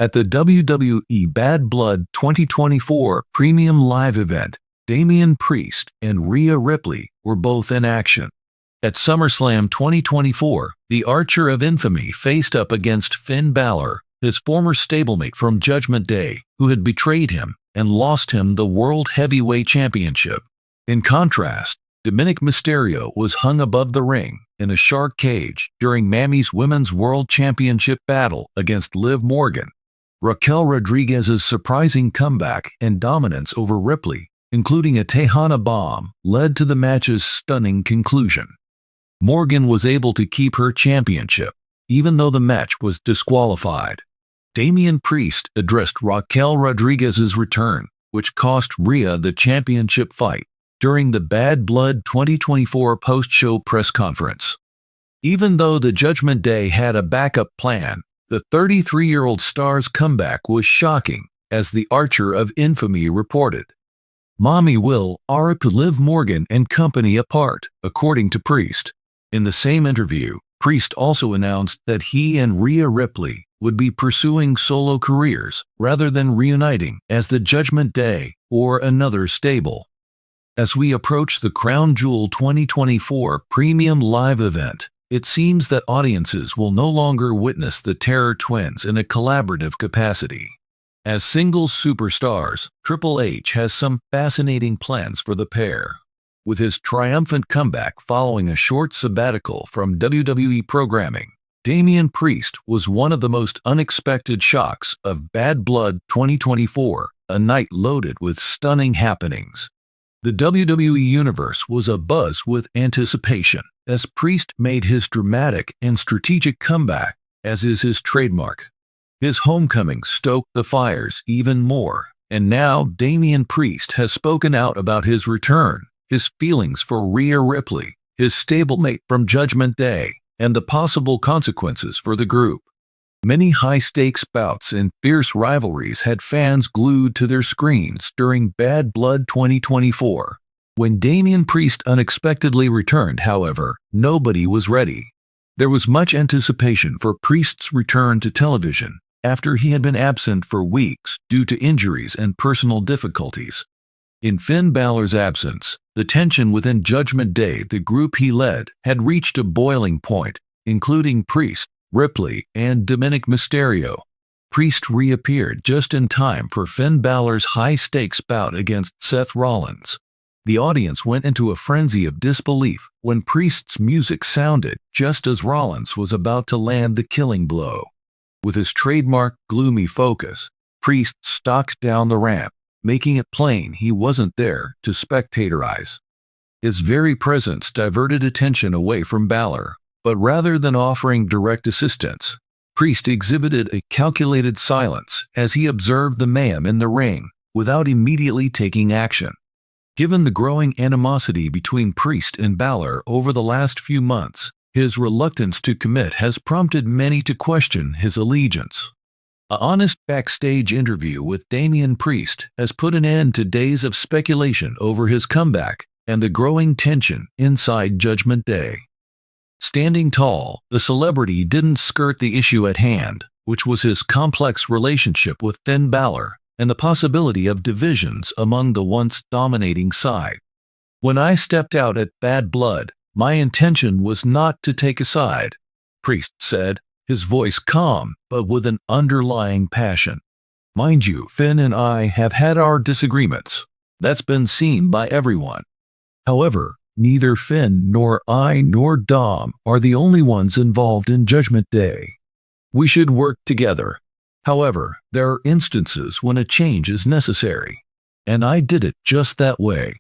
At the WWE Bad Blood 2024 Premium Live event, Damian Priest and Rhea Ripley were both in action. At SummerSlam 2024, the Archer of Infamy faced up against Finn Balor, his former stablemate from Judgment Day, who had betrayed him and lost him the World Heavyweight Championship. In contrast, Dominic Mysterio was hung above the ring in a shark cage during Mammy's Women's World Championship battle against Liv Morgan. Raquel Rodriguez's surprising comeback and dominance over Ripley, including a Tejana bomb, led to the match's stunning conclusion. Morgan was able to keep her championship, even though the match was disqualified. Damian Priest addressed Raquel Rodriguez's return, which cost Rhea the championship fight, during the Bad Blood 2024 post-show press conference. Even though the Judgment Day had a backup plan, the 33-year-old star's comeback was shocking, as the Archer of Infamy reported. "Mommy will rip Liv Morgan and company apart," according to Priest. In the same interview, Priest also announced that he and Rhea Ripley would be pursuing solo careers rather than reuniting as the Judgment Day or another stable. As we approach the Crown Jewel 2024 Premium Live event, it seems that audiences will no longer witness the Terror Twins in a collaborative capacity. As singles superstars, Triple H has some fascinating plans for the pair. With his triumphant comeback following a short sabbatical from WWE programming, Damian Priest was one of the most unexpected shocks of Bad Blood 2024, a night loaded with stunning happenings. The WWE Universe was abuzz with anticipation as Priest made his dramatic and strategic comeback, as is his trademark. His homecoming stoked the fires even more, and now Damian Priest has spoken out about his return, his feelings for Rhea Ripley, his stablemate from Judgment Day, and the possible consequences for the group. Many high-stakes bouts and fierce rivalries had fans glued to their screens during Bad Blood 2024. When Damian Priest unexpectedly returned, however, nobody was ready. There was much anticipation for Priest's return to television after he had been absent for weeks due to injuries and personal difficulties. In Finn Balor's absence, the tension within Judgment Day, the group he led, had reached a boiling point, including Priest, Ripley, and Dominic Mysterio. Priest reappeared just in time for Finn Balor's high-stakes bout against Seth Rollins. The audience went into a frenzy of disbelief when Priest's music sounded just as Rollins was about to land the killing blow. With his trademark gloomy focus, Priest stalked down the ramp, making it plain he wasn't there to spectatorize. His very presence diverted attention away from Balor, but rather than offering direct assistance, Priest exhibited a calculated silence as he observed the mayhem in the ring without immediately taking action. Given the growing animosity between Priest and Balor over the last few months, his reluctance to commit has prompted many to question his allegiance. An honest backstage interview with Damian Priest has put an end to days of speculation over his comeback and the growing tension inside Judgment Day. Standing tall, the celebrity didn't skirt the issue at hand, which was his complex relationship with Finn Balor and the possibility of divisions among the once dominating side. "When I stepped out at Bad Blood, my intention was not to take a side," Priest said, his voice calm but with an underlying passion. "Mind you, Finn and I have had our disagreements. That's been seen by everyone. However, neither Finn nor I nor Dom are the only ones involved in Judgment Day. We should work together. However, there are instances when a change is necessary, and I did it just that way."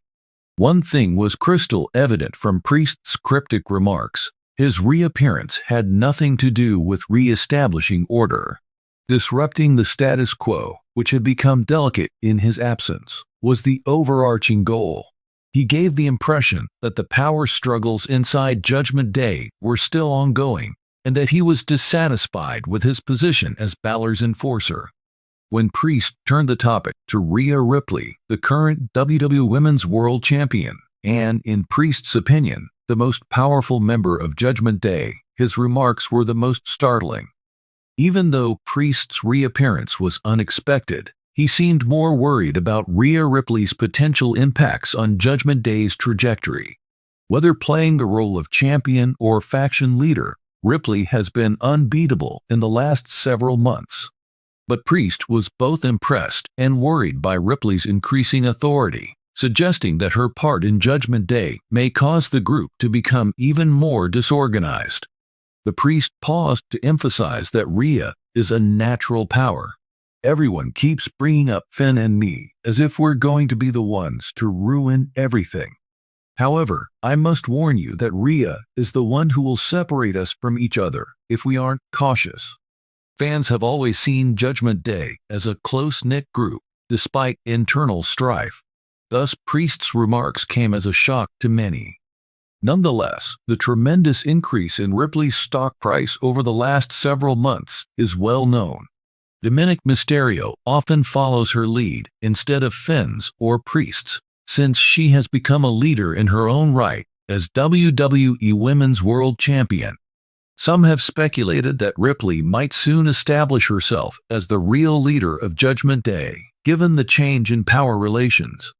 One thing was crystal evident from Priest's cryptic remarks: his reappearance had nothing to do with re-establishing order. Disrupting the status quo, which had become delicate in his absence, was the overarching goal. He gave the impression that the power struggles inside Judgment Day were still ongoing, and that he was dissatisfied with his position as Balor's enforcer. When Priest turned the topic to Rhea Ripley, the current WWE Women's World Champion, and, in Priest's opinion, the most powerful member of Judgment Day, his remarks were the most startling. Even though Priest's reappearance was unexpected, he seemed more worried about Rhea Ripley's potential impacts on Judgment Day's trajectory. Whether playing the role of champion or faction leader, Ripley has been unbeatable in the last several months. But Priest was both impressed and worried by Ripley's increasing authority, suggesting that her part in Judgment Day may cause the group to become even more disorganized. The Priest paused to emphasize that Rhea is a natural power. Everyone keeps bringing up Finn and me as if we're going to be the ones to ruin everything. However, I must warn you that Rhea is the one who will separate us from each other if we aren't cautious. Fans have always seen Judgment Day as a close-knit group, despite internal strife. Thus, Priest's remarks came as a shock to many. Nonetheless, the tremendous increase in Ripley's stock price over the last several months is well known. Dominic Mysterio often follows her lead instead of Finn's or Priest's, since she has become a leader in her own right as WWE Women's World Champion. Some have speculated that Ripley might soon establish herself as the real leader of Judgment Day, given the change in power relations.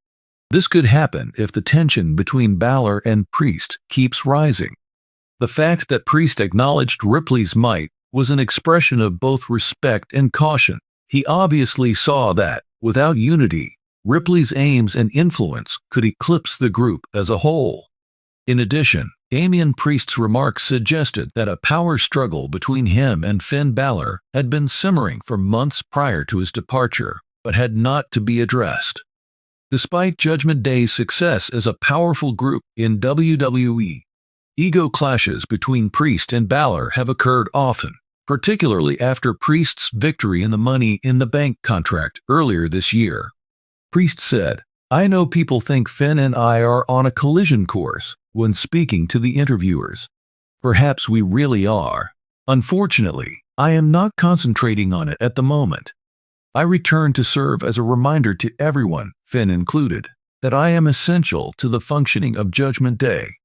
This could happen if the tension between Balor and Priest keeps rising. The fact that Priest acknowledged Ripley's might was an expression of both respect and caution. He obviously saw that, without unity, Ripley's aims and influence could eclipse the group as a whole. In addition, Damian Priest's remarks suggested that a power struggle between him and Finn Balor had been simmering for months prior to his departure, but had not to be addressed. Despite Judgment Day's success as a powerful group in WWE, ego clashes between Priest and Balor have occurred often, particularly after Priest's victory in the Money in the Bank contract earlier this year. Priest said, "I know people think Finn and I are on a collision course," when speaking to the interviewers. "Perhaps we really are. Unfortunately, I am not concentrating on it at the moment. I return to serve as a reminder to everyone, Finn included, that I am essential to the functioning of Judgment Day."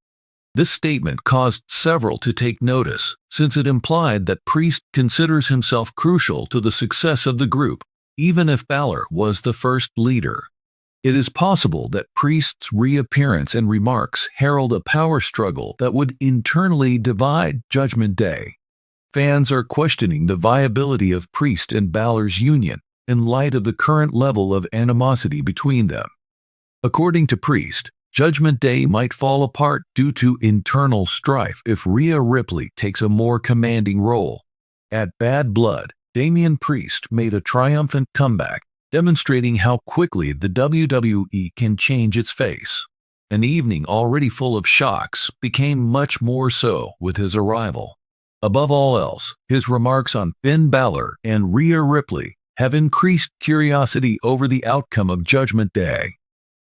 This statement caused several to take notice, since it implied that Priest considers himself crucial to the success of the group, even if Balor was the first leader. It is possible that Priest's reappearance and remarks herald a power struggle that would internally divide Judgment Day. Fans are questioning the viability of Priest and Balor's union in light of the current level of animosity between them. According to Priest, Judgment Day might fall apart due to internal strife if Rhea Ripley takes a more commanding role. At Bad Blood, Damian Priest made a triumphant comeback, demonstrating how quickly the WWE can change its face. An evening already full of shocks became much more so with his arrival. Above all else, his remarks on Finn Balor and Rhea Ripley have increased curiosity over the outcome of Judgment Day.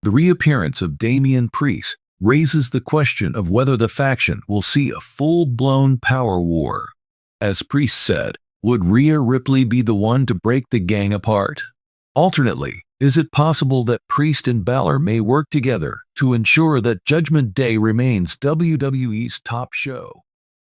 The reappearance of Damian Priest raises the question of whether the faction will see a full-blown power war. As Priest said, would Rhea Ripley be the one to break the gang apart? Alternately, is it possible that Priest and Balor may work together to ensure that Judgment Day remains WWE's top show?